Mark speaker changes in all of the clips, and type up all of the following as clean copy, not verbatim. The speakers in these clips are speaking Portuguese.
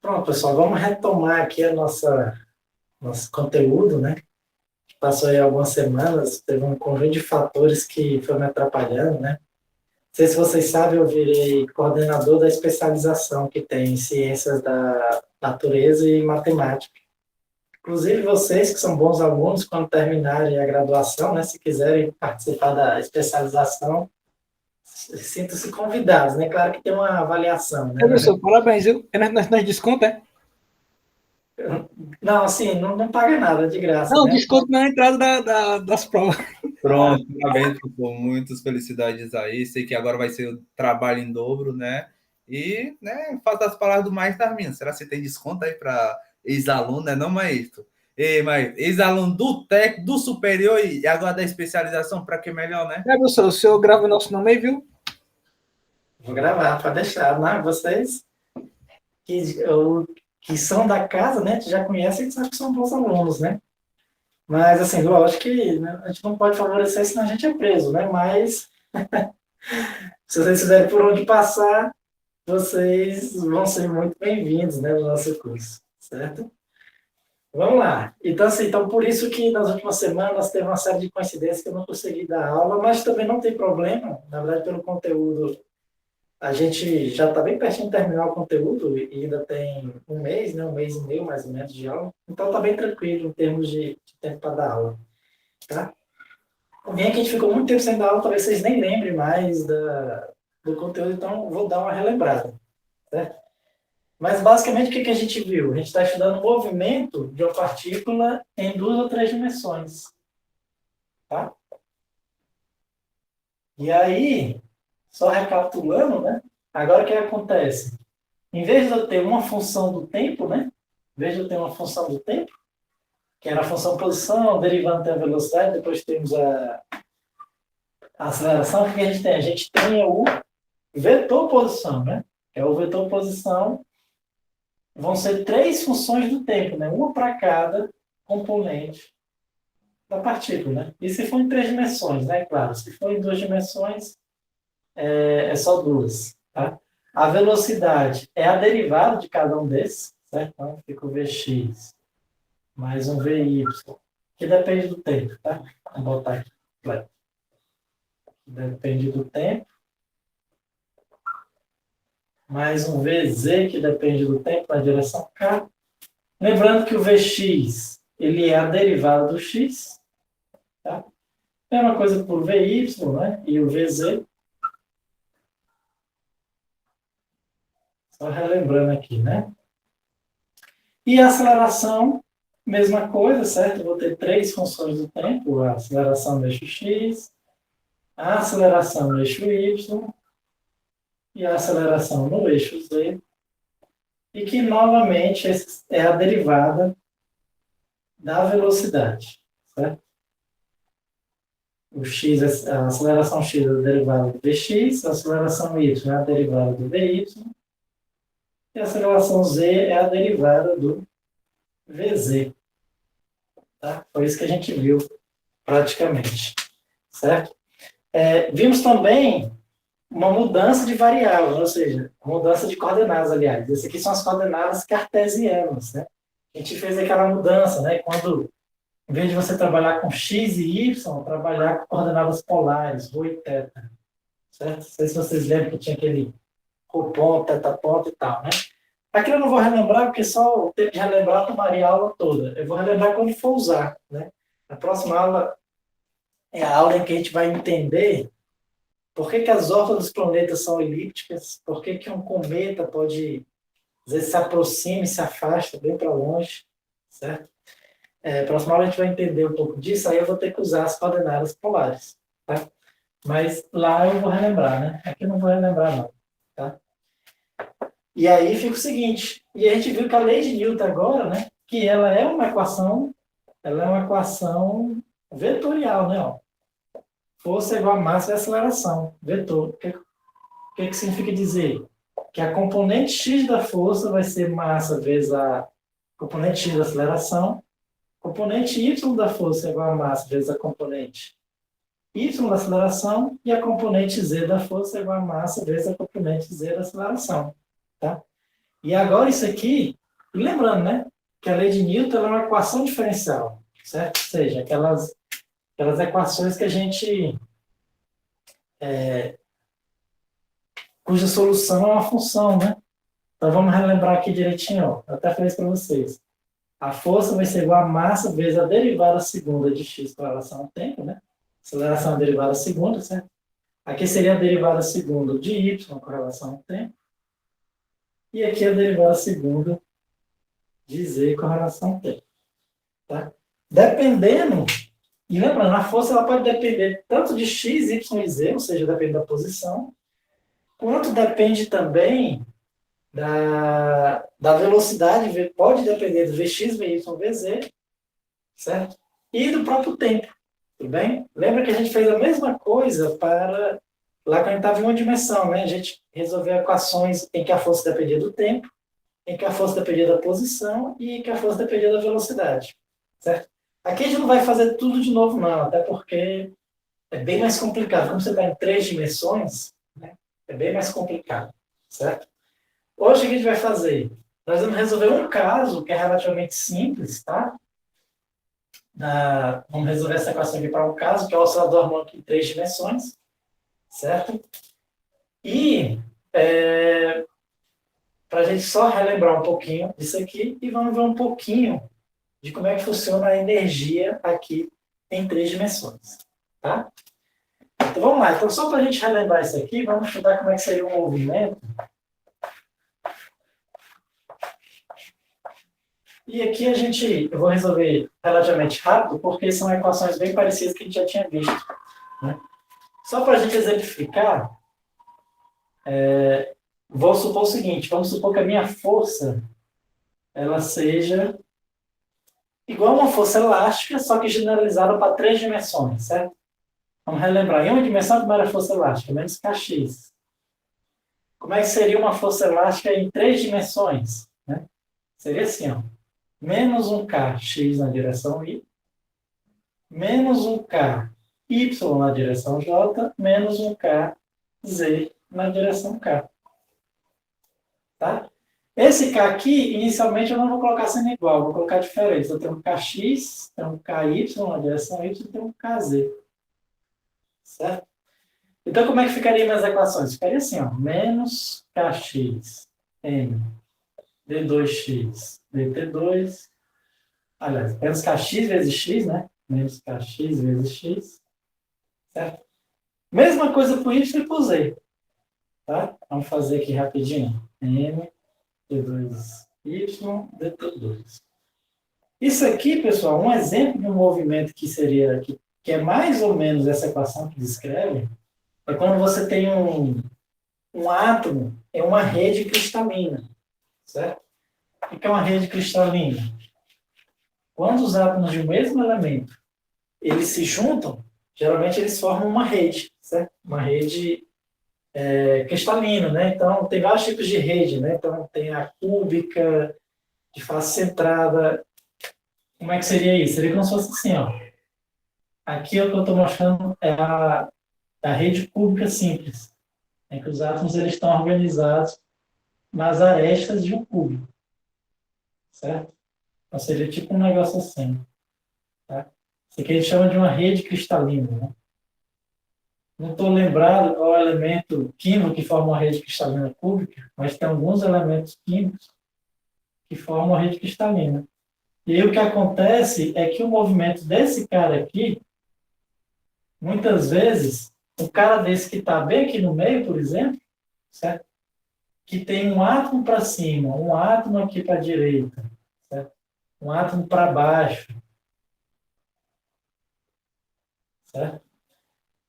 Speaker 1: Pronto, pessoal, vamos retomar aqui nosso conteúdo, né? Passou aí algumas semanas, teve um conjunto de fatores que foi me atrapalhando, né? Não sei se vocês sabem, eu virei coordenador da especialização que tem em ciências da natureza e matemática. Inclusive, vocês que são bons alunos, quando terminarem a graduação, né, se quiserem participar da especialização, sintam-se convidados, né? Claro que tem uma avaliação, né?
Speaker 2: Professor, parabéns, viu? Nós desconto, é?
Speaker 1: Não, assim, não paga nada, de graça,
Speaker 2: Não,
Speaker 1: né?
Speaker 2: desconto na entrada das provas.
Speaker 1: Ah,
Speaker 3: Pronto, parabéns, por muitas felicidades aí. Sei que agora vai ser o trabalho em dobro, né? E, né, falta as palavras do Maestro das Minas. Será que você tem desconto aí para ex-aluno, né? Não, Maestro? Ei, Maestro, ex-aluno do técnico, do superior e agora da especialização, para que melhor, né?
Speaker 2: Professor, o senhor grava o nosso nome aí, viu?
Speaker 1: vou gravar para deixar, né? Vocês que são da casa, né? Que já conhecem, que sabem que são bons alunos, né? Mas, assim, lógico que né, a gente não pode favorecer, senão a gente é preso, né? Mas, se vocês fizerem por onde passar, vocês vão ser muito bem-vindos, né, no nosso curso, certo? Vamos lá. Então, assim, por isso que nas últimas semanas teve uma série de coincidências que eu não consegui dar aula, mas também não tem problema, na verdade, pelo conteúdo. A gente já está bem pertinho de terminar o conteúdo e ainda tem um mês, né, um mês e meio mais ou menos de aula, então está bem tranquilo em termos de tempo para dar aula, tá? Bem que a gente ficou muito tempo sem dar aula, talvez vocês nem lembrem mais do conteúdo, então vou dar uma relembrada, certo? Mas, basicamente, o que a gente viu? A gente está estudando o movimento de uma partícula em 2 ou 3 dimensões. Tá? E aí, só recapitulando, né? Agora o que acontece? Em vez de eu ter uma função do tempo, né? Em vez de eu ter uma função do tempo, que era a função posição, derivando tem a velocidade, depois temos a aceleração, o que a gente tem? A gente tem o vetor posição, né? Que é o vetor posição. Vão ser 3 funções do tempo, né? Uma para cada componente da partícula, né? E se for em 3 dimensões, né? Claro, se for em 2 dimensões, é só duas, tá? A velocidade é a derivada de cada um desses, certo? Então, fica o Vx mais um Vy, que depende do tempo, tá? Vou botar aqui, completo. Depende do tempo. Mais um Vz, que depende do tempo, na direção K. Lembrando que o Vx, ele é a derivada do x, tá? Mesma coisa por Vy, né? E o Vz. Só relembrando aqui, né? E a aceleração, mesma coisa, certo? Vou ter 3 funções do tempo, a aceleração no eixo x, a aceleração no eixo y e a aceleração no eixo z. E que, novamente, é a derivada da velocidade, certo? O x, a aceleração x é a derivada do vx, a aceleração y é a derivada do vy, e a aceleração z é a derivada do vz. Tá? Foi isso que a gente viu, praticamente, certo? Vimos também uma mudança de variável, ou seja, mudança de coordenadas, aliás. Essas aqui são as coordenadas cartesianas, né? A gente fez aquela mudança, né? Quando, em vez de você trabalhar com x e y, trabalhar com coordenadas polares, rho e θ, certo? Não sei se vocês lembram que tinha aquele rho ponto, θ ponto e tal, né? Aqui eu não vou relembrar, porque só o tempo de relembrar tomaria a aula toda. Eu vou relembrar quando for usar, né? A próxima aula é a aula em que a gente vai entender por que as órbitas dos planetas são elípticas, por que um cometa pode, às vezes, se aproxima e se afasta bem para longe, certo? Próxima aula a gente vai entender um pouco disso, aí eu vou ter que usar as coordenadas polares, tá? Mas lá eu vou relembrar, né? Aqui eu não vou relembrar, não, tá? E aí fica o seguinte, e a gente viu que a lei de Newton agora, né, que ela é uma equação vetorial, né, ó. Força é igual a massa e aceleração, vetor. O que significa dizer? Que a componente x da força vai ser massa vezes a componente x da aceleração, componente y da força é igual a massa vezes a componente y da aceleração, e a componente z da força é igual a massa vezes a componente z da aceleração, tá? E agora isso aqui, lembrando, né, que a lei de Newton ela é uma equação diferencial, certo? Ou seja, aquelas equações que a gente, cuja solução é uma função, né? Então vamos relembrar aqui direitinho, ó. Eu até falei isso para vocês. A força vai ser igual a massa vezes a derivada segunda de x com relação ao tempo, né? Aceleração é a derivada segunda, certo? Aqui seria a derivada segunda de y com relação ao tempo. E aqui a derivada segunda de z com relação ao tempo. Tá? Dependendo, e lembrando, a força ela pode depender tanto de x, y e z, ou seja, depende da posição, quanto depende também da velocidade, pode depender do Vx, Vy, Vz, certo? E do próprio tempo, tudo bem? Lembra que a gente fez a mesma coisa para lá quando a gente estava em uma dimensão, né? A gente resolveu equações em que a força dependia do tempo, em que a força dependia da posição e em que a força dependia da velocidade, certo? Aqui a gente não vai fazer tudo de novo, não, até porque é bem mais complicado. Como você está em 3 dimensões, né? É bem mais complicado, certo? Hoje o que a gente vai fazer? Nós vamos resolver um caso que é relativamente simples, tá? Vamos resolver essa equação aqui para um caso, que é o oscilador harmônico em 3 dimensões, certo? E para a gente só relembrar um pouquinho disso aqui e vamos ver um pouquinho de como é que funciona a energia aqui em 3 dimensões, tá? Então vamos lá. Então só para a gente relembrar isso aqui, vamos estudar como é que seria o movimento. E aqui eu vou resolver relativamente rápido, porque são equações bem parecidas que a gente já tinha visto, né? Só para a gente exemplificar, vou supor o seguinte, vamos supor que a minha força ela seja igual a uma força elástica, só que generalizada para 3 dimensões, certo? Vamos relembrar, em uma dimensão, como era a força elástica? Menos kx. Como é que seria uma força elástica em 3 dimensões? Né? Seria assim, ó. Menos um kx na direção y, menos um k y na direção j, menos um k z na direção k. Tá? Esse k aqui, inicialmente, eu não vou colocar sendo igual, vou colocar diferente. Eu tenho um kx, tenho um ky na direção y e tenho um kz. Certo? Então, como é que ficaria minhas equações? Ficaria assim, ó, menos kx m d2x dt2, aliás, menos kx vezes x, né? Menos kx vezes x, certo? Mesma coisa para o y e para o z, tá? Vamos fazer aqui rapidinho. M d2y dt2. Isso aqui, pessoal, um exemplo de um movimento que seria, que é mais ou menos essa equação que descreve, é quando você tem um átomo em uma rede cristalina, certo? O que é uma rede cristalina? Quando os átomos de um mesmo elemento eles se juntam, geralmente eles formam uma rede, certo? Uma rede cristalina, né? Então, tem vários tipos de rede, né? Então, tem a cúbica, de face centrada. Como é que seria isso? Seria como se fosse assim, ó. Aqui o que eu estou mostrando é a rede cúbica simples, em que os átomos eles estão organizados nas arestas de um cubo, certo? Então, seria tipo um negócio assim, tá? Isso aqui a gente chama de uma rede cristalina, né? Não estou lembrado qual é o elemento químico que forma uma rede cristalina cúbica, mas tem alguns elementos químicos que formam uma rede cristalina. E aí o que acontece é que o movimento desse cara aqui, muitas vezes, um cara desse que está bem aqui no meio, por exemplo, certo? Que tem um átomo para cima, um átomo aqui para a direita, certo? Um átomo para baixo, certo?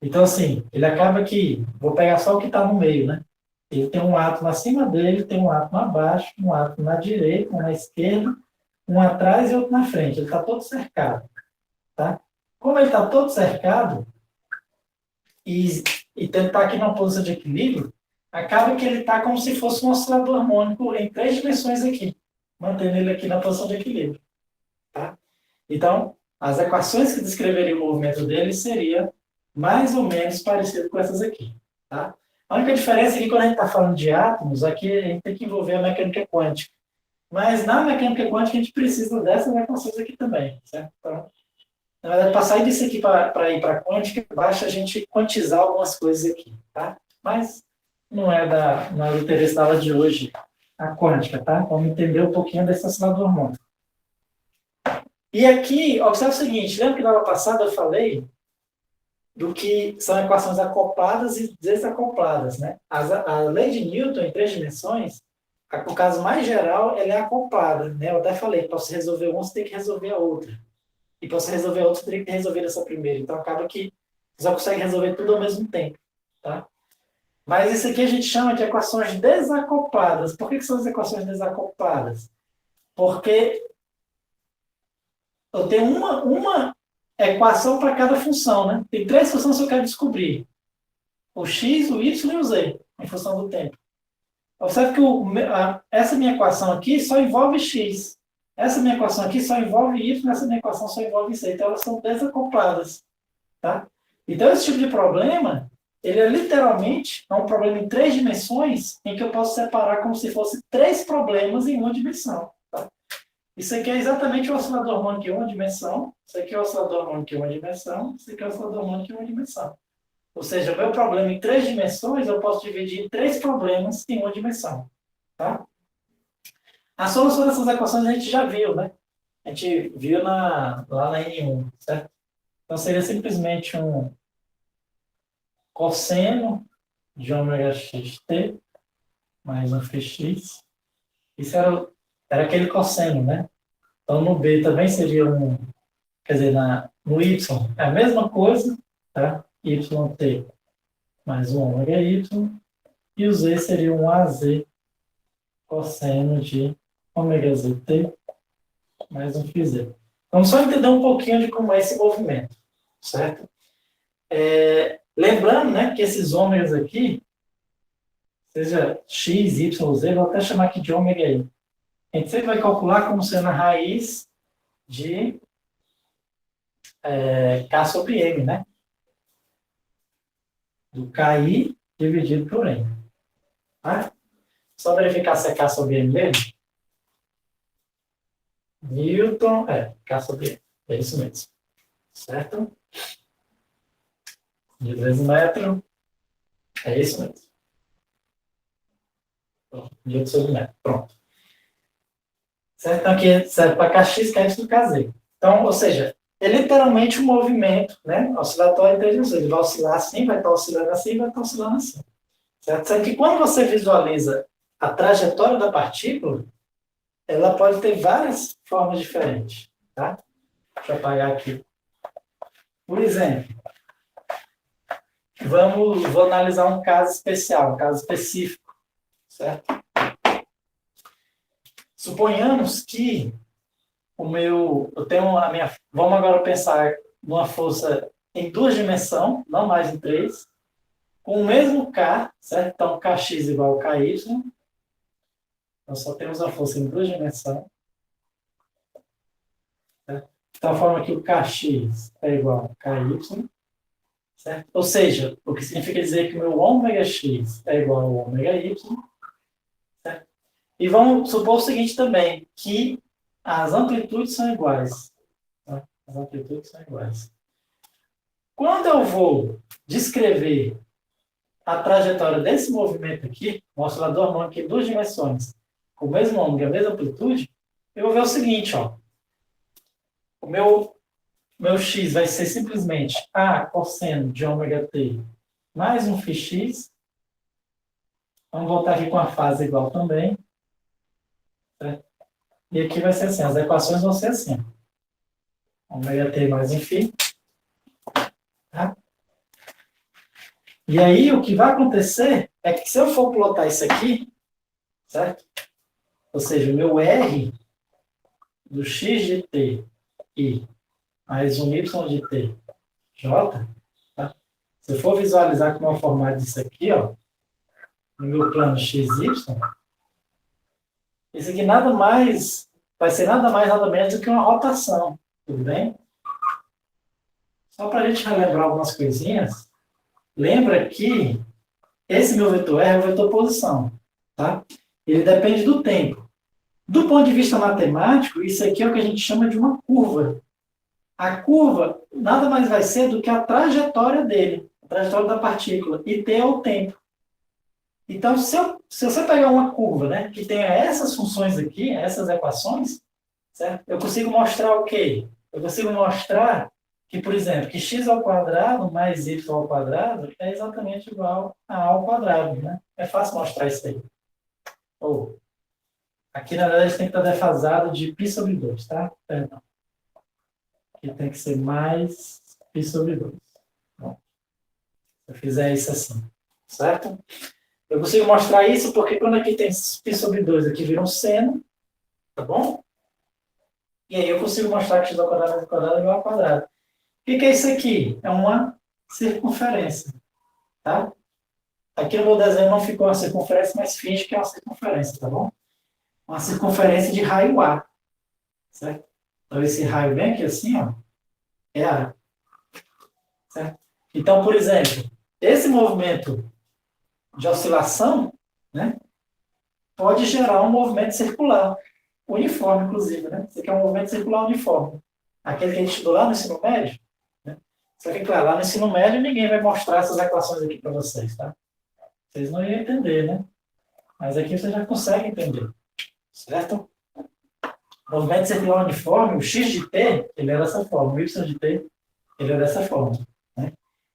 Speaker 1: Então, assim, ele acaba que, vou pegar só o que está no meio, né? Ele tem um átomo acima dele, tem um átomo abaixo, um átomo na direita, um na esquerda, um atrás e outro na frente. Ele está todo cercado, tá? Como ele está todo cercado e tentar aqui numa posição de equilíbrio, acaba que ele está como se fosse um oscilador harmônico em 3 dimensões aqui, mantendo ele aqui na posição de equilíbrio, tá? Então, as equações que descreveriam o movimento dele seria mais ou menos parecido com essas aqui, tá? A única diferença é que quando a gente está falando de átomos, aqui a gente tem que envolver a mecânica quântica. Mas na mecânica quântica a gente precisa dessas equações aqui também, certo? Então, na verdade, para sair disso aqui para ir para a quântica, basta a gente quantizar algumas coisas aqui, tá? Mas não é do interesse da aula de hoje a quântica, tá? Vamos entender um pouquinho desse oscilador harmônico. E aqui, observe o seguinte, lembra que na aula passada eu falei do que são equações acopladas e desacopladas, né? A lei de Newton em 3 dimensões, no caso mais geral, ela é acoplada, né? Eu até falei, para você resolver uma, você tem que resolver a outra. E para você resolver a outra, você tem que resolver essa primeira. Então, acaba que você só consegue resolver tudo ao mesmo tempo, tá? Mas isso aqui a gente chama de equações desacopladas. Por que são as equações desacopladas? Porque eu tenho uma equação para cada função, né? Tem 3 funções que eu quero descobrir. O x, o y e o z, em função do tempo. Observe que essa minha equação aqui só envolve x. Essa minha equação aqui só envolve y, essa minha equação só envolve z. Então, elas são desacopladas. Tá? Então, esse tipo de problema, ele é literalmente um problema em 3 dimensões, em que eu posso separar como se fosse 3 problemas em uma dimensão. Tá? Isso aqui é exatamente o oscilador harmônico em uma dimensão, isso aqui é o oscilador harmônico em uma dimensão, isso aqui é o oscilador harmônico em uma dimensão. Ou seja, o meu problema em 3 dimensões, eu posso dividir em 3 problemas em uma dimensão. Tá? A solução dessas equações a gente já viu, né? A gente viu lá na N1, certo? Então, seria simplesmente um cosseno de ômega xt mais um φx. Isso era aquele cosseno, né? Então, no B também seria quer dizer, no y é a mesma coisa, tá? Yt mais um ômega y, e o z seria um az cosseno de ômega zt mais um φz. Vamos só entender um pouquinho de como é esse movimento, certo? Lembrando, né, que esses ômegas aqui, seja x, y ou z, vou até chamar aqui de ômega i. A gente sempre vai calcular como sendo a raiz de K sobre M, né? Do KI dividido por M. Tá? Só verificar se é K sobre M mesmo. Newton, K sobre M. É isso mesmo. Certo? De 2 metros. É isso mesmo. Newton sobre metro. Pronto. Certo? Então, aqui serve para Kx, Kx do Kz. Então, ou seja, é literalmente um movimento, né? Oscilatório em 3 dimensões. Ele vai oscilar assim, vai estar oscilando assim, vai estar oscilando assim. Certo? Sendo que quando você visualiza a trajetória da partícula, ela pode ter várias formas diferentes. Tá? Deixa eu apagar aqui. Por exemplo, vou analisar um caso especial, um caso específico. Certo? Suponhamos que vamos agora pensar numa força em 2 dimensões, não mais em 3, com o mesmo K, certo? Então, Kx igual a Ky. Nós só temos a força em 2 dimensões. Certo? De tal forma que o Kx é igual a Ky. Certo? Ou seja, o que significa dizer que o meu ômega x é igual ao ômega y. Certo? E vamos supor o seguinte também, que as amplitudes são iguais. Tá? As amplitudes são iguais. Quando eu vou descrever a trajetória desse movimento aqui, um oscilador harmônico em 2 dimensões, com o mesmo ômega e a mesma amplitude, eu vou ver o seguinte, ó. O meu x vai ser simplesmente a cosseno de ômega t mais um φx. Vamos voltar aqui com a fase igual também. Certo? E aqui vai ser assim, as equações vão ser assim. Ômega t mais um φ. Tá? E aí, o que vai acontecer é que se eu for plotar isso aqui, certo? Ou seja, o meu R do x de t i mais um y de t j, tá? Se eu for visualizar como é o formato disso aqui, ó, no meu plano xy, isso aqui vai ser nada mais, nada menos do que uma rotação, tudo bem? Só para a gente relembrar algumas coisinhas, lembra que esse meu vetor R é o vetor posição, tá? Ele depende do tempo. Do ponto de vista matemático, isso aqui é o que a gente chama de uma curva. A curva nada mais vai ser do que a trajetória dele, a trajetória da partícula, e t é o tempo. Então, se você pegar uma curva, né, que tenha essas funções aqui, essas equações, certo? Eu consigo mostrar o quê? Eu consigo mostrar que, por exemplo, que x ao quadrado mais y ao quadrado é exatamente igual a ao quadrado, né? É fácil mostrar isso aí. Ou, aqui, na verdade, tem que estar defasado de π sobre 2, tá? Perdão. Aqui tem que ser mais π sobre 2. Bom, se eu fizer isso assim, certo? Eu consigo mostrar isso porque quando aqui tem π sobre 2, aqui vira um seno, tá bom? E aí eu consigo mostrar que x ao quadrado mais quadrado é igual ao quadrado. O que é isso aqui? É uma circunferência, tá? Aqui no meu desenho não ficou uma circunferência, mas finge que é uma circunferência, tá bom? Uma circunferência de raio A, certo? Então esse raio bem aqui assim, ó, é A, certo? Então, por exemplo, esse movimento de oscilação, né, pode gerar um movimento circular, uniforme, inclusive, né? Isso aqui é um movimento circular uniforme. Aquele que a gente estudou lá no ensino médio, né? Só que, claro, lá no ensino médio ninguém vai mostrar essas equações aqui para vocês, tá? Vocês não iam entender, né? Mas aqui você já consegue entender, certo? O movimento circular uniforme, o x de t, ele é dessa forma, o y de t, ele é dessa forma, né?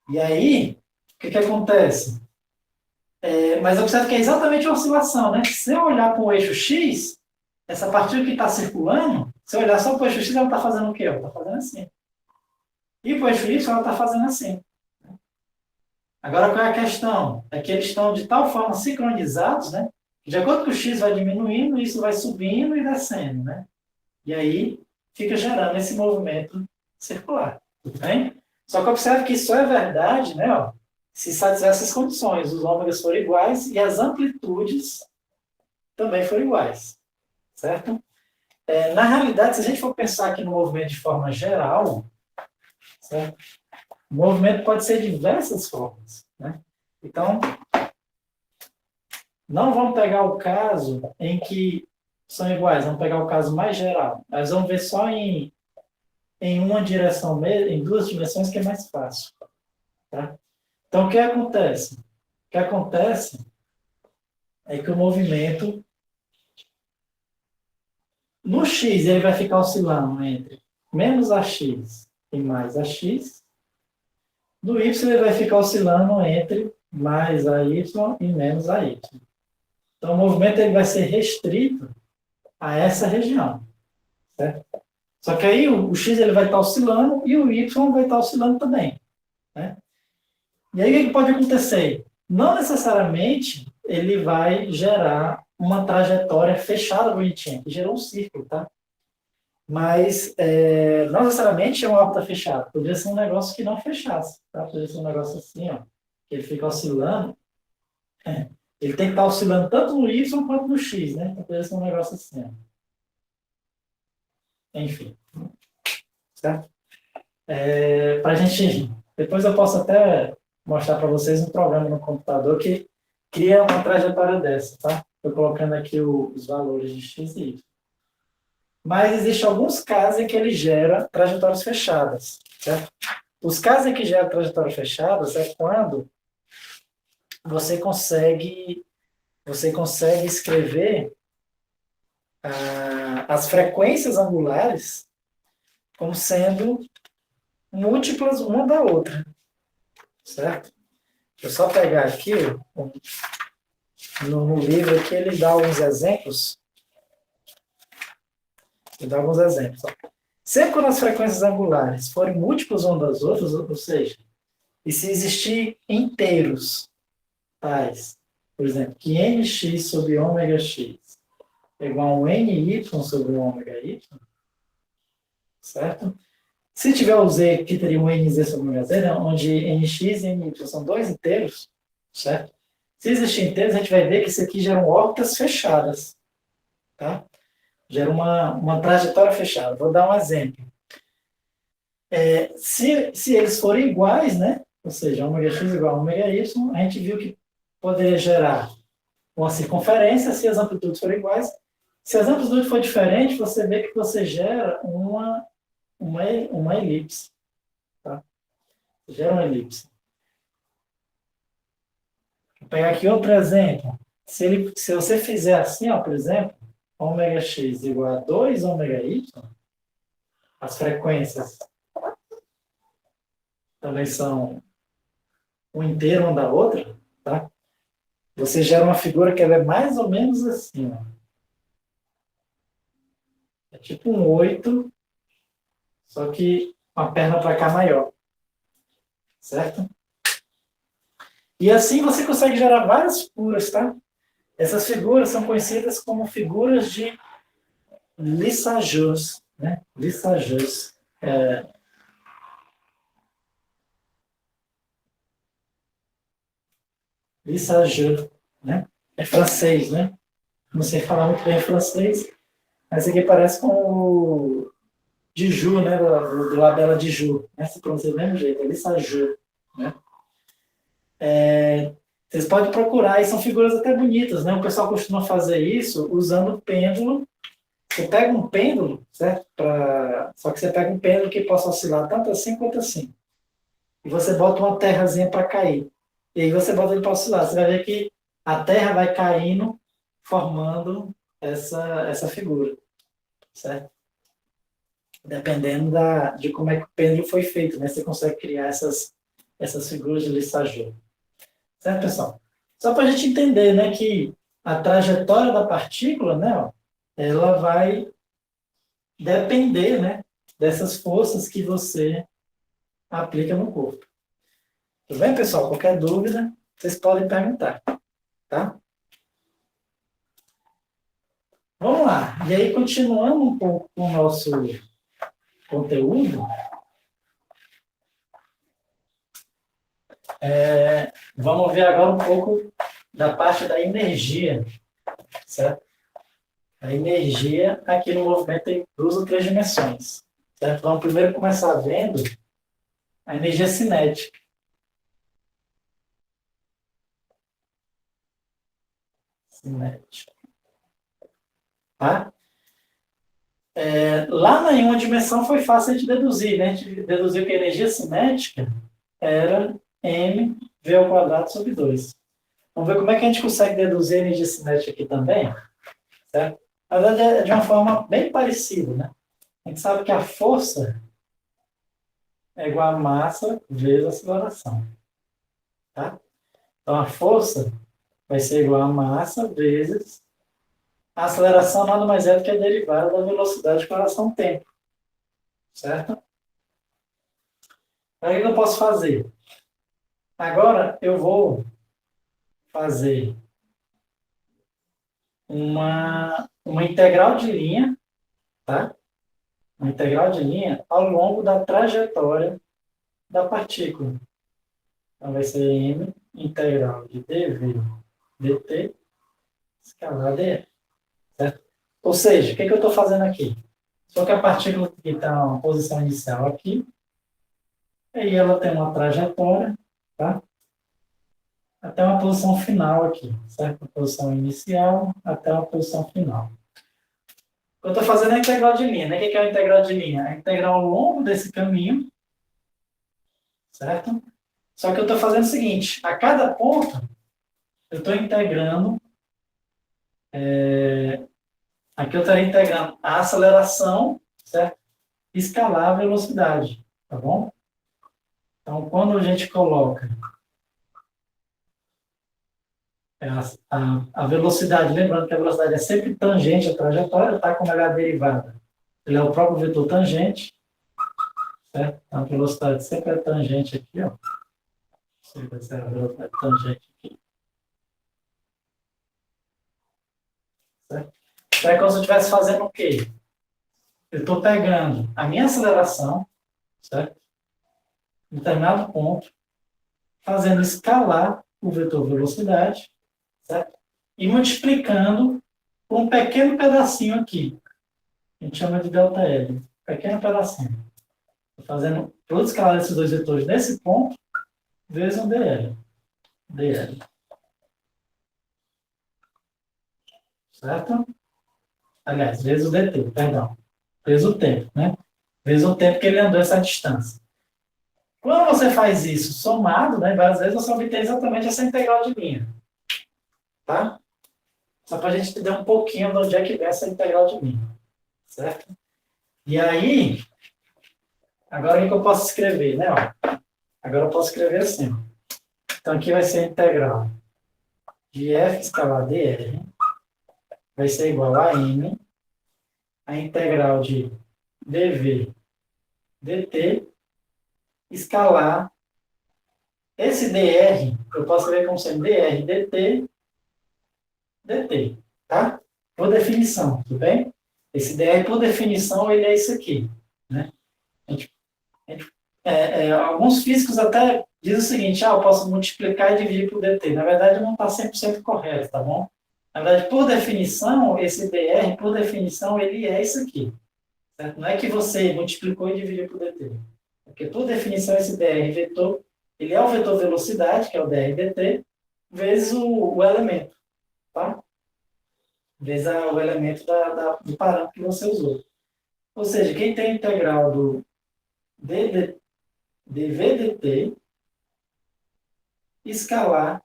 Speaker 1: E aí, o que acontece? Mas observe que é exatamente uma oscilação, né? Se eu olhar para o eixo x, essa partícula que está circulando, se eu olhar só para o eixo x, ela está fazendo o quê? Ela está fazendo assim. E para o eixo y, ela está fazendo assim. Agora, qual é a questão? É que eles estão de tal forma sincronizados, né? Que de acordo com o x vai diminuindo, isso vai subindo e descendo, né? E aí fica gerando esse movimento circular. Tudo bem? Só que observe que isso é verdade, né? Ó, se satisfazer essas condições, os ômegas forem iguais e as amplitudes também forem iguais. Certo? Na realidade, se a gente for pensar aqui no movimento de forma geral, certo? O movimento pode ser de diversas formas, né? Então, não vamos pegar o caso em que são iguais, vamos pegar o caso mais geral. Nós vamos ver só em uma direção, em duas dimensões, que é mais fácil. Tá? Então, o que acontece? O que acontece é que o movimento no x, ele vai ficar oscilando entre menos ax e mais ax. No y, ele vai ficar oscilando entre mais AY e menos AY. Então, o movimento ele vai ser restrito a essa região. Certo? Só que aí o x ele vai estar oscilando e o y vai estar oscilando também. Né? E aí o que pode acontecer? Não necessariamente ele vai gerar uma trajetória fechada bonitinha, que gerou um círculo, tá? Mas não necessariamente é uma órbita fechada. Poderia ser um negócio que não fechasse, tá? Poderia ser um negócio assim, ó, que ele fica oscilando. Ele tem que estar oscilando tanto no y quanto no x, né? Então, poderia ser um negócio assim, ó. Enfim. Certo? Para a gente... Depois eu posso até mostrar para vocês um programa no computador que cria uma trajetória dessa, tá? Estou colocando aqui os valores de x e y. Mas existem alguns casos em que ele gera trajetórias fechadas, certo? Os casos em que gera trajetórias fechadas é quando você consegue escrever as frequências angulares como sendo múltiplas uma da outra, certo? Deixa eu só pegar aqui, no livro aqui ele dá alguns exemplos. Sempre quando as frequências angulares forem múltiplas uma das outras, ou seja, e se existir inteiros tais, por exemplo, que nx sobre ômega x é igual a um ny sobre ômega y, certo? Se tiver o z, que teria um nz sobre ômega z, onde nx e ny são dois inteiros, certo? Se existir inteiros, a gente vai ver que isso aqui geram órbitas fechadas, tá? Gera uma trajetória fechada. Vou dar um exemplo. Se eles forem iguais, né? Ou seja, ômega x igual a ômega y, a gente viu que poderia gerar uma circunferência se as amplitudes forem iguais. Se as amplitudes for diferente, você vê que você gera uma elipse. Tá? Gera uma elipse. Vou pegar aqui outro exemplo. Se você fizer assim, ó, por exemplo, ômega x igual a 2 ômega y, as frequências também são um inteiro uma da outra, tá? Você gera uma figura que ela é mais ou menos assim, ó. É tipo um 8, só que uma perna para cá maior. Certo? E assim você consegue gerar várias figuras, tá? Essas figuras são conhecidas como figuras de Lissajous, né? Lissajous. Lissajous, né? É francês, né? Não sei falar muito bem francês, mas aqui parece com o Diju, né? Do Labela Diju, né? Se pronuncia do mesmo jeito, é Lissajous, né? Vocês podem procurar, e são figuras até bonitas, né? O pessoal costuma fazer isso usando pêndulo. Você pega um pêndulo, certo? Só que você pega um pêndulo que possa oscilar tanto assim quanto assim. E você bota uma terrazinha para cair. E aí você bota ele para oscilar. Você vai ver que a terra vai caindo, formando essa figura, certo? Dependendo de como é que o pêndulo foi feito, né? Você consegue criar essas figuras de Lissajous. Certo, pessoal? Só para a gente entender, né, que a trajetória da partícula, né, ó, ela vai depender, né, dessas forças que você aplica no corpo. Tudo bem, pessoal? Qualquer dúvida, vocês podem perguntar, tá? Vamos lá. E aí, continuando um pouco com o nosso conteúdo, vamos ver agora um pouco da parte da energia, certo? A energia aqui no movimento tem duas ou três dimensões, certo? Vamos primeiro começar vendo a energia cinética. Cinética. Tá? Lá em uma dimensão foi fácil de deduzir, né? A gente deduziu que a energia cinética era mv ao quadrado sobre 2. Vamos ver como é que a gente consegue deduzir a energia cinética aqui também, certo? Na verdade, é de uma forma bem parecida, né? A gente sabe que a força é igual a massa vezes a aceleração, tá? Então, a força vai ser igual a massa vezes a aceleração, nada mais é do que a derivada da velocidade com relação ao tempo, certo? Aí o que eu posso fazer? Agora eu vou fazer uma integral de linha, tá? Uma integral de linha ao longo da trajetória da partícula. Então, vai ser m integral de dv dt escalar dr. Certo? Ou seja, o que eu estou fazendo aqui? Só que a partícula que está na posição inicial aqui, aí ela tem uma trajetória, tá? Até uma posição final aqui, certo? Uma posição inicial até uma posição final. O que eu estou fazendo é a integral de linha, né? O que é a integral de linha? É a integral ao longo desse caminho, certo? Só que eu estou fazendo o seguinte, a cada ponto, eu estou integrando, aqui eu estarei integrando a aceleração, certo? Escalar a velocidade, tá bom? Então, quando a gente coloca a velocidade, lembrando que a velocidade é sempre tangente à trajetória, tá? Como ela é a derivada. Ele é o próprio vetor tangente, certo? Então, a velocidade sempre é tangente aqui, ó. Sempre vai ser a velocidade tangente aqui. Certo? Então, é como se eu estivesse fazendo o quê? Eu estou pegando a minha aceleração, certo? Em determinado ponto, fazendo escalar o vetor velocidade, certo? E multiplicando por um pequeno pedacinho aqui. A gente chama de ΔL. Pequeno pedacinho. Estou fazendo todo escalar desses dois vetores nesse ponto, vezes um dl. certo? Aliás, vezes o dt, perdão. Vezes o tempo, né? Vezes o tempo que ele andou essa distância. Quando você faz isso somado, né, várias vezes, você obtém exatamente essa integral de linha. Tá? Só para a gente entender um pouquinho de onde é que vem essa integral de linha. Certo? E aí, agora o que eu posso escrever, né? Ó, agora eu posso escrever assim. Então, aqui vai ser a integral de f escalar dr vai ser igual a n, a integral de dv dt, escalar. Esse dr, eu posso escrever como sendo dr dt, tá? Por definição, tudo bem? Esse dr, por definição, ele é isso aqui, né? Alguns físicos até dizem o seguinte, eu posso multiplicar e dividir por dt. Na verdade, não está 100% correto, tá bom? Na verdade, por definição, esse dr, por definição, ele é isso aqui. Certo? Não é que você multiplicou e dividiu por dt. Porque, por definição, esse dr vetor, ele é o vetor velocidade, que é o dr dt, vezes o elemento, tá? Vezes o elemento do parâmetro que você usou. Ou seja, quem tem a integral do dv dt escalar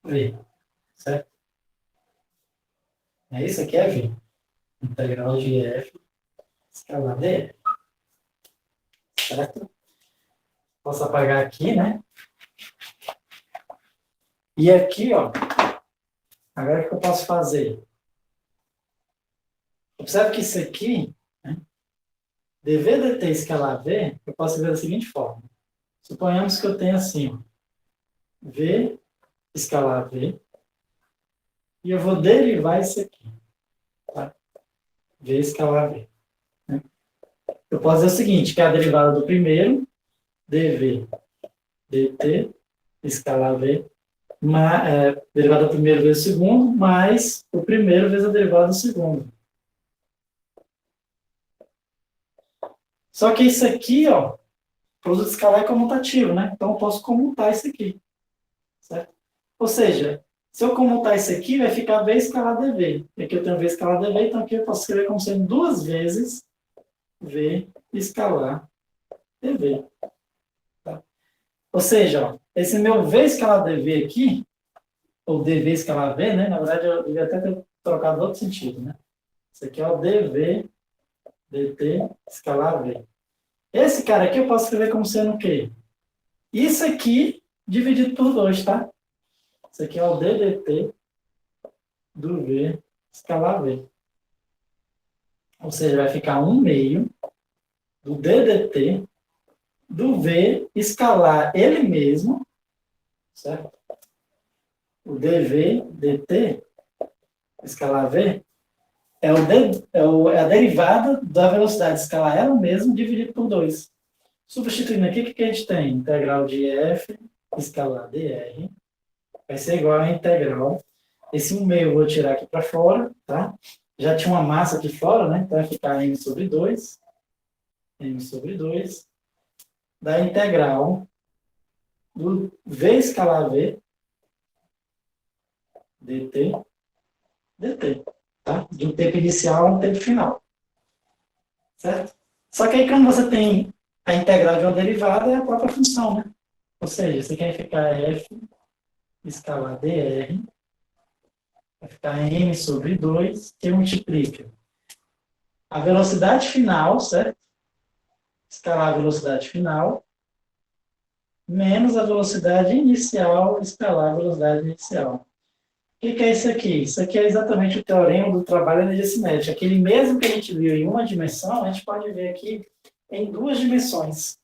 Speaker 1: v, certo? Isso aqui é v. Integral de f escalar dr, certo? Posso apagar aqui, né? E aqui, ó, agora o que eu posso fazer? Observe que isso aqui, né, dv dt escalar v, eu posso ver da seguinte forma. Suponhamos que eu tenha assim, ó, v escalar v, e eu vou derivar isso aqui. Tá? V escalar v. Né? Eu posso dizer o seguinte, que é a derivada do primeiro, dv dt escalar v, derivada do primeiro vezes o segundo, mais o primeiro vezes a derivada do segundo. Só que isso aqui, ó, produto escalar é comutativo, né? Então eu posso comutar isso aqui. Certo? Ou seja, se eu comutar isso aqui, vai ficar v escalar dv. E aqui eu tenho v escalar dv, então aqui eu posso escrever como sendo duas vezes v escalar dv. Tá? Ou seja, ó, esse meu v escalar dv aqui, ou dv escalar v, né? Na verdade, eu devia até ter trocado outro sentido, né? Isso aqui é o dv dt escalar v. Esse cara aqui eu posso escrever como sendo o quê? Isso aqui dividido por 2, tá? Isso aqui é o ddt do v escalar v. Ou seja, vai ficar 1 meio do ddt do v escalar ele mesmo, certo? O dv dt escalar v é a derivada da velocidade escalar ela mesma dividido por 2. Substituindo aqui, o que a gente tem? Integral de f escalar dr vai ser igual a integral. Esse 1 meio eu vou tirar aqui para fora, tá? Já tinha uma massa aqui fora, né? Então vai ficar m sobre 2. M sobre 2. Da integral do v escalar v dt. Tá? De um tempo inicial a um tempo final. Certo? Só que aí, quando você tem a integral de uma derivada, é a própria função, né? Ou seja, você quer ficar f escalar dr, vai ficar m sobre 2, que multiplica a velocidade final, certo? Escalar a velocidade final, menos a velocidade inicial, escalar a velocidade inicial. O que é isso aqui? Isso aqui é exatamente o teorema do trabalho de energia cinética. Aquele mesmo que a gente viu em uma dimensão, a gente pode ver aqui em duas dimensões.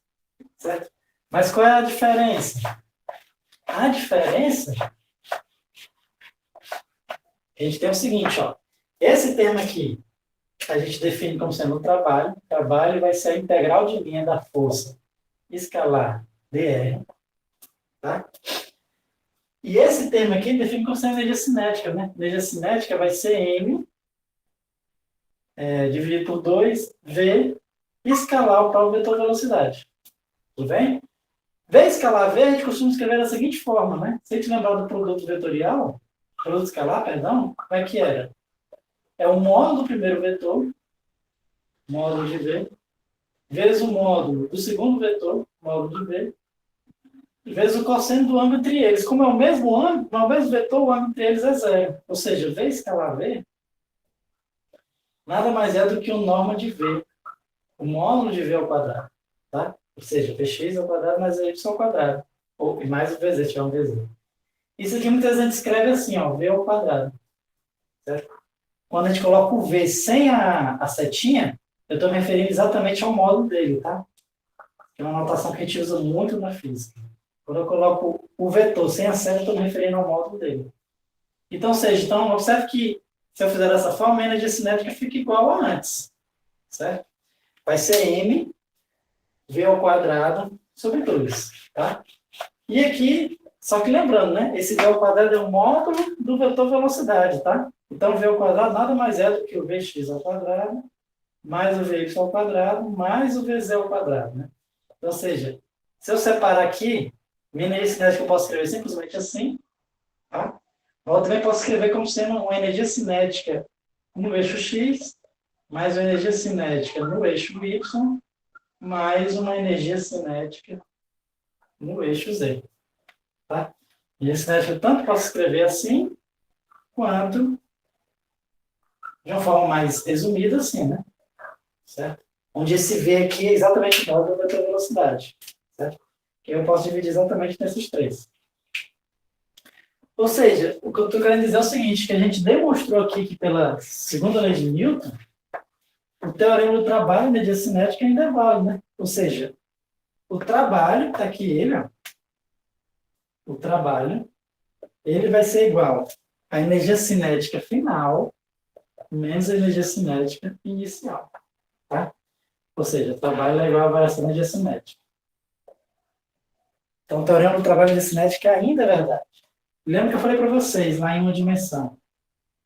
Speaker 1: Certo? Mas qual é a diferença? A diferença, a gente tem o seguinte, ó. Esse termo aqui, a gente define como sendo o trabalho. O trabalho vai ser a integral de linha da força escalar dr. Tá? E esse termo aqui define como sendo energia cinética, né? Energia cinética vai ser M dividido por 2, V, escalar o próprio vetor velocidade. Tudo bem? V escalar V, a gente costuma escrever da seguinte forma, né? Se a gente lembrar do produto vetorial, produto escalar, perdão, como é que era? é o módulo do primeiro vetor, módulo de V, vezes o módulo do segundo vetor, módulo de V, vezes o cosseno do ângulo entre eles. Como é o mesmo ângulo, é o mesmo vetor, o ângulo entre eles é zero. Ou seja, V escalar V nada mais é do que o norma de V, o módulo de V ao quadrado. Tá? Ou seja, Vx ao quadrado mais Y ao quadrado. Ou mais o VZ, se tiver um VZ. Isso aqui muitas vezes escreve assim, ó, V ao quadrado. Certo? Quando a gente coloca o V sem a setinha, eu estou me referindo exatamente ao módulo dele, tá? Que é uma notação que a gente usa muito na física. Quando eu coloco o vetor sem a seta, eu estou me referindo ao módulo dele. Então, observe que se eu fizer dessa forma, a energia cinética fica igual a antes. Certo? Vai ser M, V ao quadrado, sobre 2. Tá? E aqui, só que lembrando, né? Esse V ao quadrado é o módulo do vetor velocidade, tá? Então, V ao quadrado nada mais é do que o Vx ao quadrado, mais o Vy ao quadrado, mais o Vz ao quadrado, né? Então, ou seja, se eu separar aqui, minha energia cinética eu posso escrever simplesmente assim, tá? Eu também posso escrever como sendo uma energia cinética no eixo x, mais uma energia cinética no eixo y, mais uma energia cinética no eixo z. Tá? Energia cinética eu tanto posso escrever assim, quanto de uma forma mais resumida assim, né? Certo? Onde esse V aqui é exatamente o módulo da vetor velocidade. Certo? Que eu posso dividir exatamente nesses três. Ou seja, o que eu estou querendo dizer é o seguinte, que a gente demonstrou aqui que pela segunda lei de Newton, o teorema do trabalho, energia cinética, ainda é válido, né? Ou seja, o trabalho, está aqui ele, ó, o trabalho, ele vai ser igual à energia cinética final menos a energia cinética inicial. Tá? Ou seja, o trabalho é igual à variação da energia cinética. Então, o teorema do trabalho de energia cinética ainda é verdade. Lembra que eu falei para vocês, lá em uma dimensão.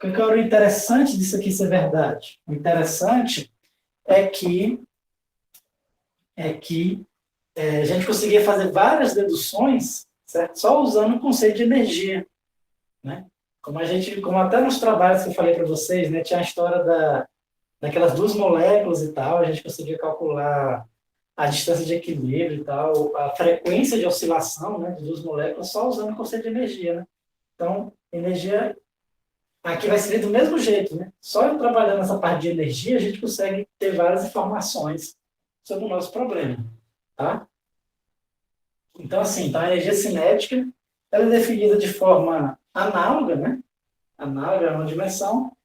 Speaker 1: O que é o interessante disso aqui ser verdade? O interessante é que a gente conseguia fazer várias deduções, certo? Só usando o conceito de energia. Né? Como até nos trabalhos que eu falei para vocês, né, tinha a história daquelas duas moléculas e tal, a gente conseguia calcular a distância de equilíbrio e tal, a frequência de oscilação, né, de duas moléculas, só usando o conceito de energia. Né? Então, energia aqui vai ser do mesmo jeito. Né? Só eu trabalhando essa parte de energia, a gente consegue ter várias informações sobre o nosso problema. Tá? Então, assim, a energia cinética ela é definida de forma análoga, né? Análoga a uma dimensão.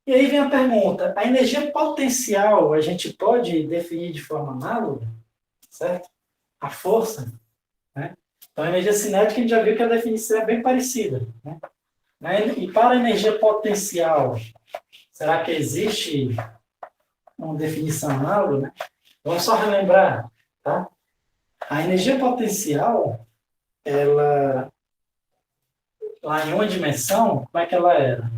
Speaker 1: E aí vem a pergunta, a energia potencial a gente pode definir de forma análoga? Certo? A força, né? Então, a energia cinética, a gente já viu que a definição é bem parecida. Né? E para a energia potencial, será que existe uma definição análoga? Né? Vamos só relembrar, tá? A energia potencial, ela, lá em uma dimensão, como é que ela era?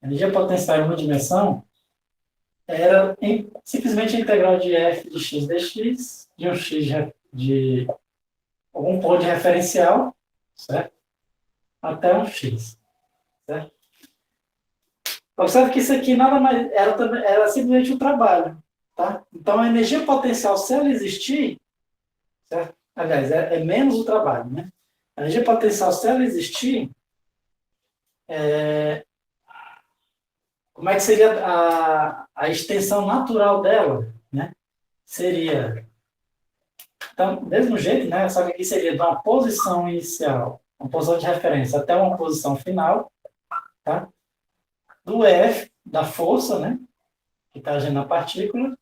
Speaker 1: A energia potencial em uma dimensão era simplesmente a integral de f de x dx, de um x de algum ponto de referencial, certo? Até um x, certo? Observe que isso aqui nada mais era simplesmente um trabalho, tá? Então, a energia potencial, se ela existir, certo? Aliás, é menos o trabalho, né? A energia potencial, se ela existir, como é que seria a extensão natural dela, né? Seria, então, do mesmo jeito, né? Só que aqui seria de uma posição inicial, uma posição de referência, até uma posição final, tá? Do F, da força, né? Que está agindo na partícula,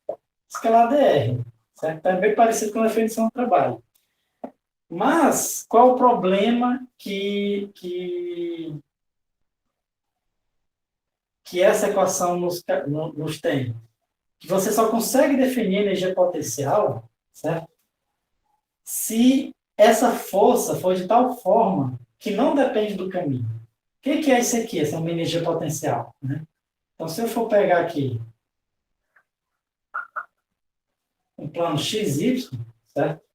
Speaker 1: escalar dr, certo? Então, é bem parecido com a definição do trabalho. Mas, qual o problema que essa equação nos tem? Que você só consegue definir energia potencial, certo? Se essa força for de tal forma que não depende do caminho. O que é isso aqui? Essa é uma energia potencial. Né? Então, se eu for pegar aqui um plano XY, certo?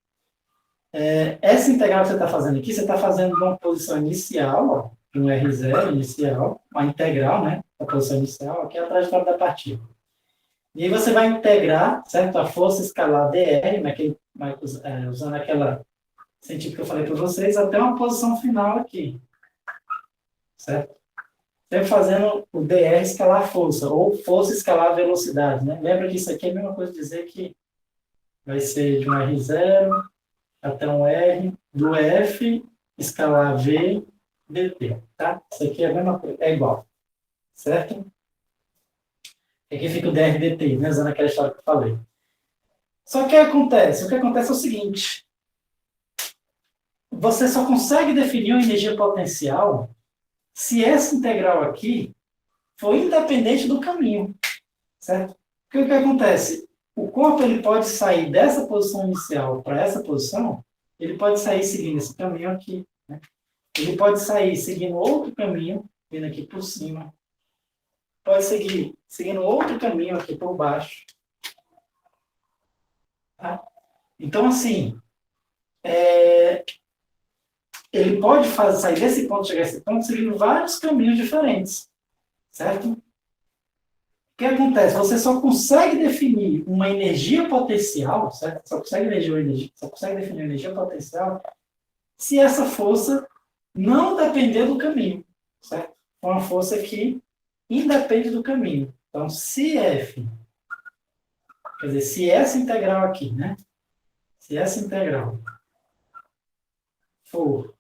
Speaker 1: Essa integral que você está fazendo aqui, você está fazendo de uma posição inicial, ó, de um R0 inicial, uma integral, né? A posição inicial, aqui é a trajetória da partícula. E aí você vai integrar, certo? A força escalar dr, usando aquela sentido que eu falei para vocês, até uma posição final aqui, certo? Sempre fazendo o dr escalar a força, ou força escalar a velocidade, né? Lembra que isso aqui é a mesma coisa de dizer que vai ser de um R0 até um R, do F escalar V dt, tá? Isso aqui é a mesma coisa, é igual, certo? Aqui fica o dr dt, né? Usando aquela história que eu falei. Só que o que acontece? O que acontece é o seguinte, você só consegue definir uma energia potencial se essa integral aqui for independente do caminho, certo? Porque o que acontece? O corpo ele pode sair dessa posição inicial para essa posição, ele pode sair seguindo esse caminho aqui, né? Ele pode sair seguindo outro caminho, vindo aqui por cima. Pode seguir seguindo outro caminho aqui por baixo. Tá? Então, assim, ele pode sair desse ponto, chegar a esse ponto, seguindo vários caminhos diferentes, certo? O que acontece? Você só consegue definir uma energia potencial, certo? Só consegue definir uma energia potencial se essa força não depender do caminho, certo? Uma força que independe do caminho. Então, se F, quer dizer, se essa integral aqui, né? Se essa integral for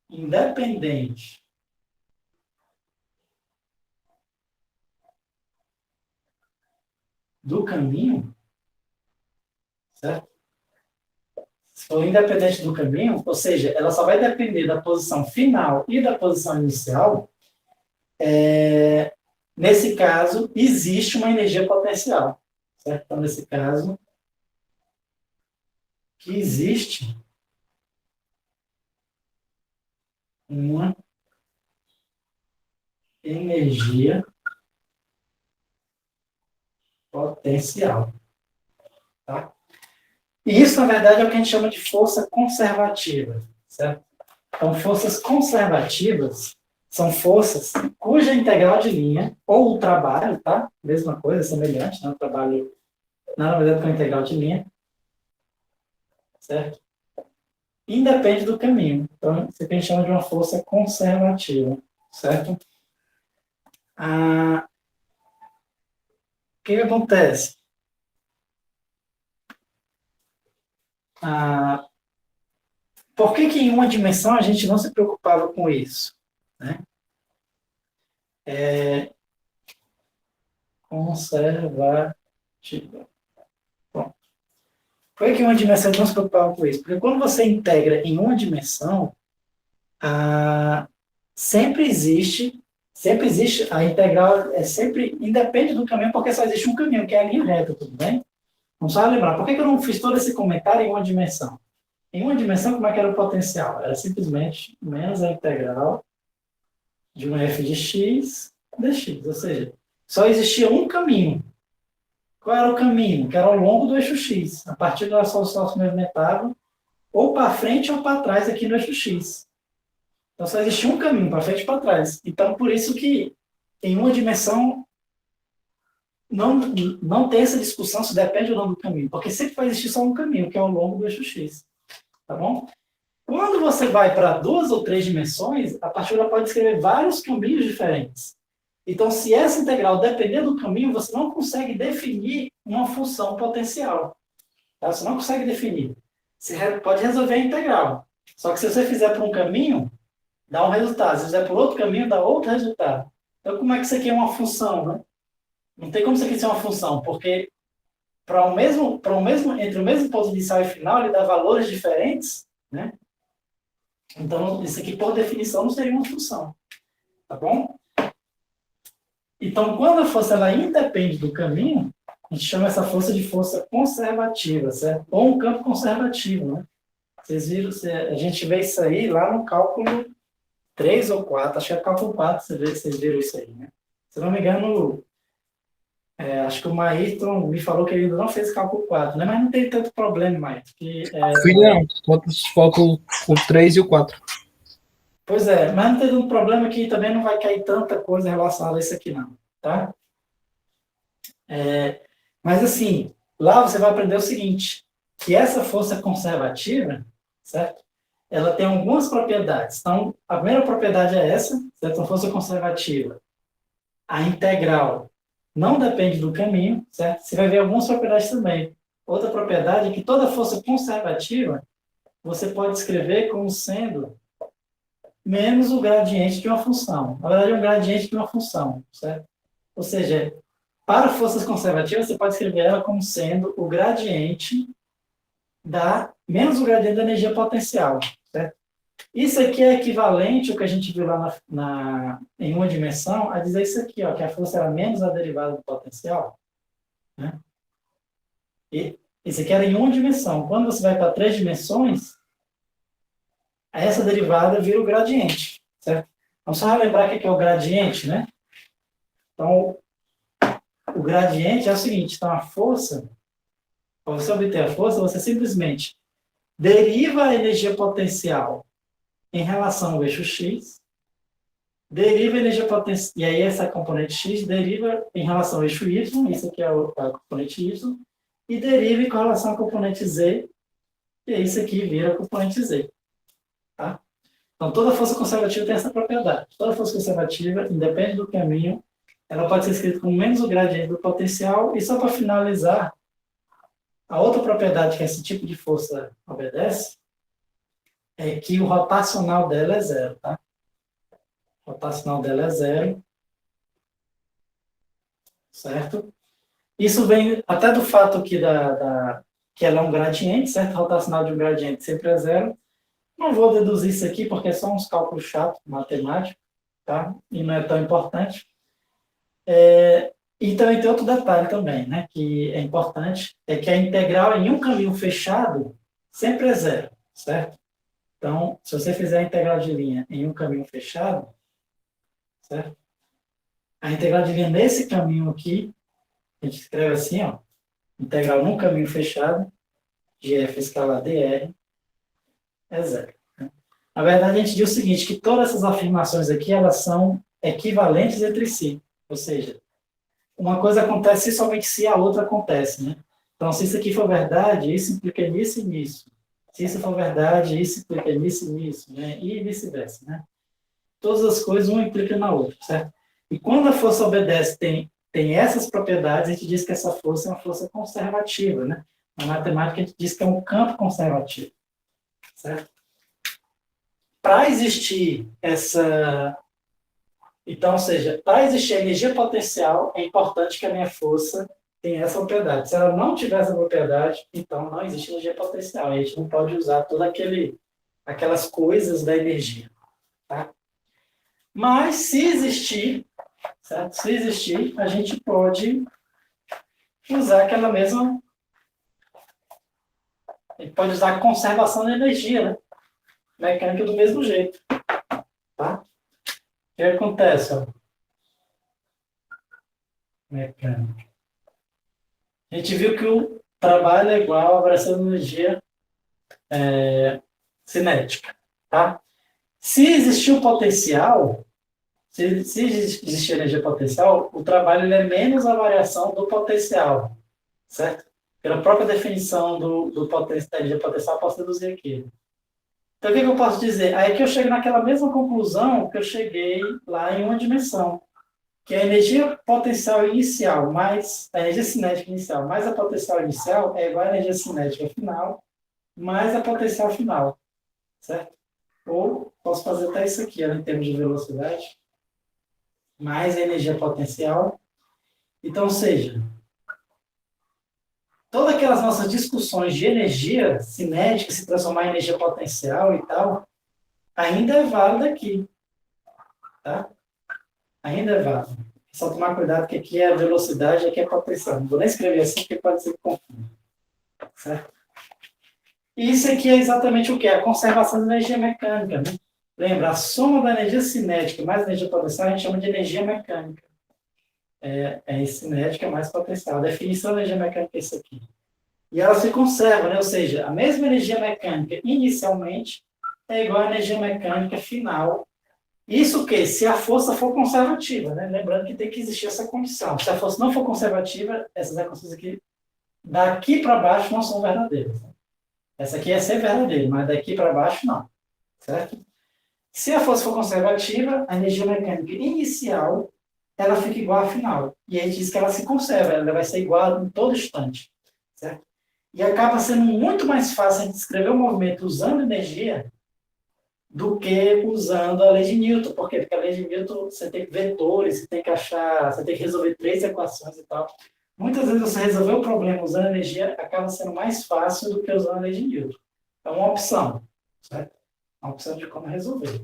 Speaker 1: independente do caminho, certo? Se for independente do caminho, ou seja, ela só vai depender da posição final e da posição inicial, nesse caso, existe uma energia potencial, certo? Então, nesse caso, que existe uma energia potencial, tá? E isso, na verdade, é o que a gente chama de força conservativa, certo? Então, forças conservativas são forças cuja integral de linha, ou o trabalho, tá? Mesma coisa, semelhante, né? O trabalho, nada mais é do que a integral de linha, certo? Independe do caminho. Então, isso aqui a gente chama de uma força conservativa, certo? O que acontece? Por que em uma dimensão a gente não se preocupava com isso? Né? Conservativa. Bom, por que em uma dimensão a gente não se preocupava com isso? Porque quando você integra em uma dimensão, sempre existe, a integral sempre independe do caminho, porque só existe um caminho, que é a linha reta, tudo bem? Vamos só lembrar, por que eu não fiz todo esse comentário em uma dimensão? Em uma dimensão, como é que era o potencial? Era simplesmente menos a integral de um f de x dx, ou seja, só existia um caminho. Qual era o caminho? Que era ao longo do eixo x. A partir do solução se movimentava ou para frente ou para trás aqui no eixo x. Então só existia um caminho, para frente e para trás. Então, por isso que em uma dimensão não tem essa discussão se depende ou não do caminho, porque sempre vai existir só um caminho, que é ao longo do eixo x. Tá bom? Quando você vai para 2 ou 3 dimensões, a partícula pode escrever vários caminhos diferentes. Então, se essa integral depender do caminho, você não consegue definir uma função potencial. Tá? Você não consegue definir. Você pode resolver a integral. Só que se você fizer por um caminho, dá um resultado. Se fizer por outro caminho, dá outro resultado. Então, como é que isso aqui é uma função, né? Não tem como isso aqui ser uma função, porque entre o mesmo ponto inicial e final, ele dá valores diferentes, né? Então, isso aqui, por definição, não seria uma função. Tá bom? Então, quando a força ela independe do caminho, a gente chama essa força de força conservativa, certo? Ou um campo conservativo, né? Vocês viram, a gente vê isso aí lá no cálculo 3 ou 4, acho que é cálculo 4, vocês viram isso aí, né? Se não me engano, acho que o Maírton me falou que ele ainda não fez cálculo 4, né? Mas não tem tanto problema, Maírton.
Speaker 2: Fui não, falta o 3 e o 4.
Speaker 1: Pois é, mas não tem um problema que também não vai cair tanta coisa relacionada a isso aqui, não, tá? Mas assim, lá você vai aprender o seguinte, que essa força conservativa, certo? Ela tem algumas propriedades. Então, a primeira propriedade é essa, certo? A força conservativa. A integral não depende do caminho, certo? Você vai ver algumas propriedades também. Outra propriedade é que toda força conservativa você pode escrever como sendo menos o gradiente de uma função. Na verdade, é um gradiente de uma função, certo? Ou seja, para forças conservativas, você pode escrever ela como sendo o gradiente menos o gradiente da energia potencial, certo? Isso aqui é equivalente ao que a gente viu lá em uma dimensão, a dizer isso aqui, ó, que a força era menos a derivada do potencial. Né? E isso aqui era em uma dimensão. Quando você vai para 3 dimensões, essa derivada vira o gradiente. Certo? Vamos só lembrar o que é o gradiente, né? Então, o gradiente é o seguinte, então a força, para você obter a força, você simplesmente deriva a energia potencial em relação ao eixo x, deriva a energia potencial, e aí essa componente x deriva em relação ao eixo y, isso aqui é a componente y, e deriva com relação à componente z, e isso aqui vira a componente z. Tá? Então, toda força conservativa tem essa propriedade. Toda força conservativa, independente do caminho, ela pode ser escrita com menos o gradiente do potencial, e só para finalizar, a outra propriedade que esse tipo de força obedece é que o rotacional dela é zero, tá? O rotacional dela é zero, certo? Isso vem até do fato aqui que ela é um gradiente, certo? O rotacional de um gradiente sempre é zero. Não vou deduzir isso aqui porque são uns cálculos chatos, matemáticos, tá? E não é tão importante. E também tem outro detalhe também, né? Que é importante, é que a integral em um caminho fechado sempre é zero, certo? Então, se você fizer a integral de linha em um caminho fechado, certo? A integral de linha nesse caminho aqui, a gente escreve assim, ó, integral num caminho fechado, de f escalar dr, é zero. Né? Na verdade, a gente diz o seguinte, que todas essas afirmações aqui, elas são equivalentes entre si. Ou seja, uma coisa acontece somente se a outra acontece, né? Então, se isso aqui for verdade, isso implica nisso e nisso. Se isso for verdade, isso implica nisso e nisso, né? E vice-versa, né? Todas as coisas, uma implica na outra, certo? E quando a força obedece, tem essas propriedades, a gente diz que essa força é uma força conservativa, né? Na matemática, a gente diz que é um campo conservativo, certo? Para existir essa... Então, ou seja, para existir energia potencial, é importante que a minha força tenha essa propriedade. Se ela não tiver essa propriedade, então não existe energia potencial. A gente não pode usar todas aquelas coisas da energia. Tá? Mas, se existir, certo? Se existir, a gente pode usar aquela mesma... A gente pode usar a conservação da energia, né? Mecânica do mesmo jeito. Tá? O que acontece? Ó? Mecânica. A gente viu que o trabalho é igual à variação de energia cinética. Tá? Se existir o potencial, se existir energia potencial, o trabalho ele é menos a variação do potencial. Certo? Pela própria definição da energia potencial, eu posso deduzir aqui. Então, o que eu posso dizer? Aí que eu chego naquela mesma conclusão que eu cheguei lá em uma dimensão, que a energia potencial inicial mais a energia cinética inicial mais a potencial inicial é igual à energia cinética final mais a potencial final, certo? Ou posso fazer até isso aqui, em termos de velocidade, mais a energia potencial. Então, ou seja, todas aquelas nossas discussões de energia cinética se transformar em energia potencial e tal, ainda é válida aqui, tá? Ainda é válido. Só tomar cuidado que aqui é a velocidade e aqui é a potencial. Não vou nem escrever assim, porque pode ser confuso. Certo? E isso aqui é exatamente o que? A conservação da energia mecânica. Né? Lembra, a soma da energia cinética mais energia potencial a gente chama de energia mecânica. É cinética mais potencial. A definição da energia mecânica é isso aqui. E ela se conserva, né? Ou seja, a mesma energia mecânica inicialmente, é igual à energia mecânica final. Isso que, se a força for conservativa, né? Lembrando que tem que existir essa condição. Se a força não for conservativa, essas equações aqui, daqui para baixo, não são verdadeiras. Né? Essa aqui é ser verdadeira, mas daqui para baixo, não. Certo? Se a força for conservativa, a energia mecânica inicial, ela fica igual à final. E aí diz que ela se conserva, ela vai ser igual em todo instante. Certo? E acaba sendo muito mais fácil a gente descrever o movimento usando energia do que usando a lei de Newton. Por quê? Porque a lei de Newton, você tem vetores, você tem que achar, você tem que resolver 3 equações e tal. Muitas vezes você resolver o problema usando energia acaba sendo mais fácil do que usando a lei de Newton. É uma opção, certo? Uma opção de como resolver.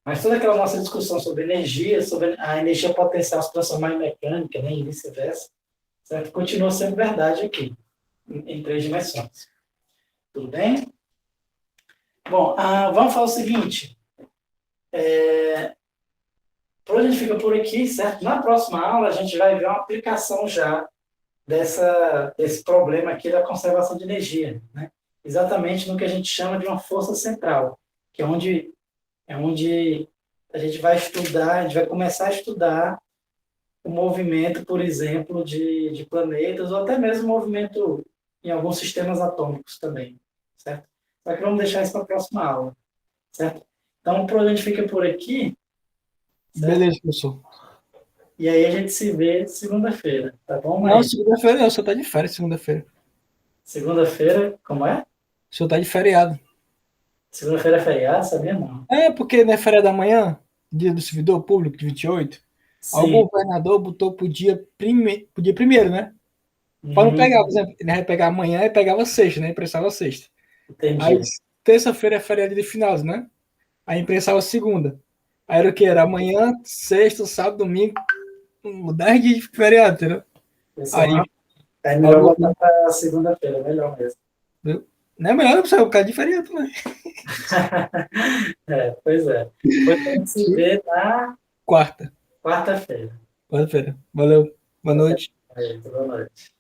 Speaker 1: Mas toda aquela nossa discussão sobre energia, sobre a energia potencial se transformar em mecânica, né, e vice-versa, certo? Continua sendo verdade aqui, em 3 dimensões. Tudo bem? Bom, vamos falar o seguinte. Por hoje a gente fica por aqui, certo? Na próxima aula a gente vai ver uma aplicação já desse problema aqui da conservação de energia, né? Exatamente no que a gente chama de uma força central, que é onde a gente vai estudar, a gente vai começar a estudar o movimento, por exemplo, de planetas, ou até mesmo o movimento em alguns sistemas atômicos também, certo? Só que vamos deixar isso para a próxima aula, certo? Então, por hoje a gente fica por aqui, certo?
Speaker 2: Beleza, professor.
Speaker 1: E aí a gente se vê segunda-feira, tá bom,
Speaker 2: Não,
Speaker 1: Maria?
Speaker 2: segunda-feira não, o senhor tá de férias segunda-feira.
Speaker 1: Segunda-feira, como é?
Speaker 2: O senhor tá de feriado.
Speaker 1: Segunda-feira é feriado, sabia não?
Speaker 2: É, porque não é feriado da manhã, dia do servidor público, de 28. Aí o
Speaker 1: Sim.
Speaker 2: governador botou pro dia primeiro, né? Para não pegar, por exemplo, ele vai pegar amanhã e pegava sexta, né? Imprensava sexta. Aí
Speaker 1: Entendi.
Speaker 2: terça-feira é feriado de finais, né? Aí imprensava segunda. Aí era o que? Era amanhã, sexta, sábado, domingo, 10 dias de feriado, entendeu? Aí,
Speaker 1: É melhor voltar para segunda-feira, melhor mesmo.
Speaker 2: não é melhor você ficar de feriado também.
Speaker 1: Pois é. Depois a gente se vê na
Speaker 2: Quarta.
Speaker 1: quarta-feira.
Speaker 2: Quarta-feira. Valeu. Boa noite.
Speaker 1: Boa noite.